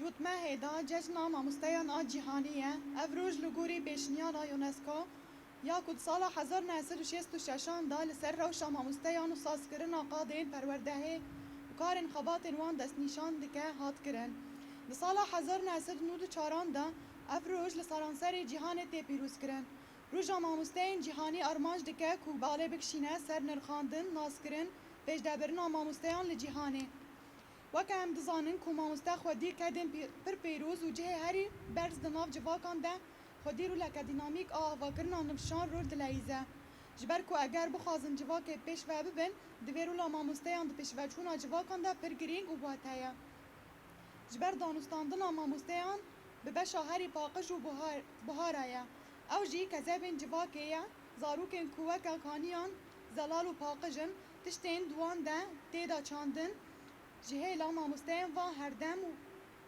توتمه دا جشنا مامۆستەیان ئا جیهانیە ئەڤ ڕۆژ لە گۆری پێشنیارا یونسکۆ یا کود ساڵا 1966 دا لەسەر ڕەوشە مامۆستەیان و سازکردنا قادên پەروەردەهێ و karên xebatên wan destnîşan dike hatkirin. Di sala 1994 da ev roj li seranserê cîhanê tê pîrozkirin. Roja mamosteyên cîhanî armanc dike ku balê bikişîne ser nirxandin, naskirin, pêşdebirina mamosteyan li cîhanê. Weke em dizanin ku mamoste xwedî kedên pir pêroz û cihê herî berz di nav civakan de xwedî rûleke dînamîk a avakirina nivşan rol dileyîze. Ji ber ku eger bixwazin civakê pêşve bibin, divê rûla mamosteyan di pêşveçûna civakan de pir girîng û wate ye. Ji ber danûstandina mamosteyan bi beşa herî paqij û buhara ye. Ew jî kezebên civakê ye, zarokên ku weke kaniyan zelal û paqijin, tiştên duwan de têda çandin, ji hêla mamosteyên van herdem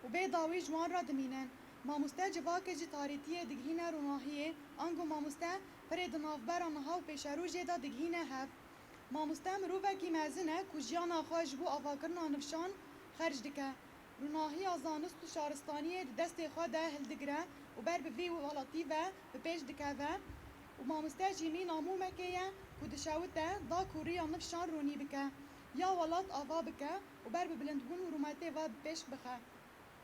û bêdawî ji wan re dimînin. Mamoste civakê ji tarîtiyê digihîne ronahiyê, ango mamoste pirê di navbera niha û pêşerojê de digihîne hev. Mamoste mirovekî mezin e ku jiyana xwe ji bo avakirina nivşan xerc dike. Ronahiya zanist û şaristaniyê di destê xwe de hildigire û ber bi vê welatî ve bi pêş dikeve û mamoste jî mîna mûmekê ye ku dişewite da ku rêya nivşan ronî bike ya welat ava bike û ber bi bilindbûn û rûmetê ve bi pêş bixe.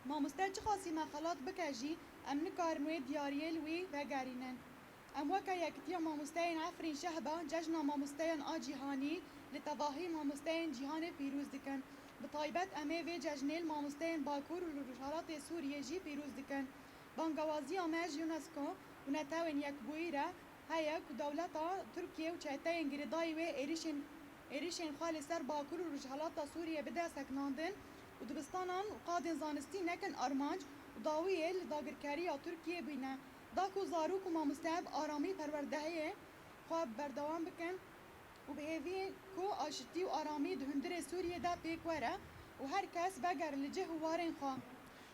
Mamoste çi xasî mexelat bike jî em nikarin wê diyariyê li wê vegerînin. Em weke yekîtiya mamosteyên Efrîn Şehba cejna mamosteyan a cîhanî li tevahî mamosteyên cîhanê pîroz dikin. Bi taybet em ê vê cejnê li mamosteyên Bakur û li Rojhilatê Sûriyê jî pîroz dikin. Bangewaziya me ji UNESCO û netewên yekbûyî re heye ku dewleta Tirkiye û çeteyên girêdayî wê êrişên xwe li ser Bakur û Rojhilata Sûriyê bide seknandin û dibistanan û qadên zanistî nekin armanc û dawiyê li dagirkeriya Tirkiye bîne. Da ku zarok û mamoste bi aramî perwerdehiyê xwe berdewam bikin û bi hêviyê ku aşitî û aramî di hundirê Sûriyê de pêk were û her kes veger li cih û warên xwe.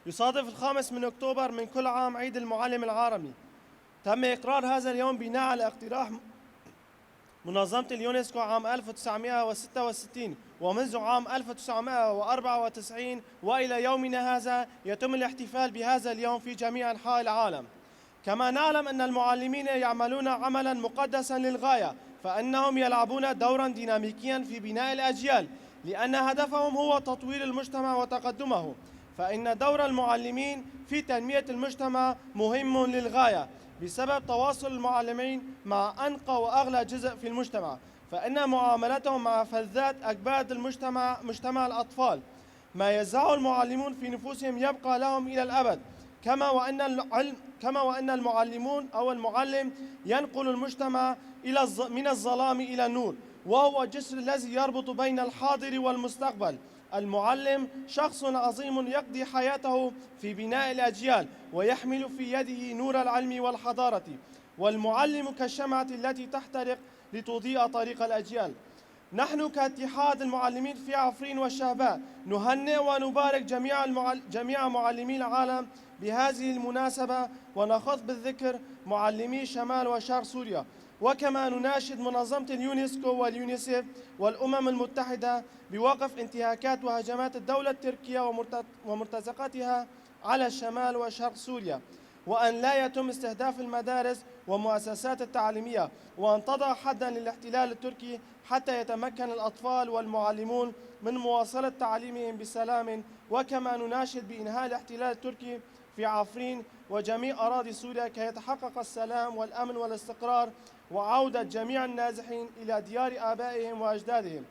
يصادف 5 من أكتوبر من كل عام عيد المعلم العالمي. تم إقرار هذا اليوم بناء على اقتراح منظمة اليونسكو عام 1966 ومنذ عام 1994 وإلى يومنا هذا يتم الاحتفال بهذا اليوم في جميع أنحاء العالم. كما نعلم أن المعلمين يعملون عملا مقدسا للغاية، فإنهم يلعبون دورا ديناميكيا في بناء الأجيال، لأن هدفهم هو تطوير المجتمع وتقدمه. فإن دور المعلمين في تنمية المجتمع مهم للغاية بسبب تواصل المعلمين مع أنقى وأغلى جزء في المجتمع، فإن معاملتهم مع فلذات أكباد مجتمع الأطفال ما يزرعه المعلمون في نفوسهم يبقى لهم إلى الأبد. كما وأن المعلمون أو المعلم ينقل المجتمع من الظلام إلى النور، وهو الجسر الذي يربط بين الحاضر والمستقبل. المعلم شخص عظيم يقضي حياته في بناء الأجيال ويحمل في يده نور العلم والحضارة، والمعلم كالشمعة التي تحترق لتضيء طريق الأجيال. نحن كاتحاد المعلمين في عفرين والشهباء نهنئ ونبارك جميع معلمي العالم بهذه المناسبة ونخص بالذكر معلمي شمال وشرق سوريا. وكما نناشد منظمة اليونسكو واليونيسيف والأمم المتحدة بوقف انتهاكات وهجمات الدولة التركية ومرتزقاتها على الشمال وشرق سوريا، وأن لا يتم استهداف المدارس والمؤسسات التعليمية، وأن تضع حدا للاحتلال التركي حتى يتمكن الأطفال والمعلمون من مواصلة تعليمهم بسلام. وكما نناشد بإنهاء الاحتلال التركي في عفرين وجميع أراضي سوريا كي يتحقق السلام والأمن والاستقرار وعودة جميع النازحين إلى ديار آبائهم وأجدادهم.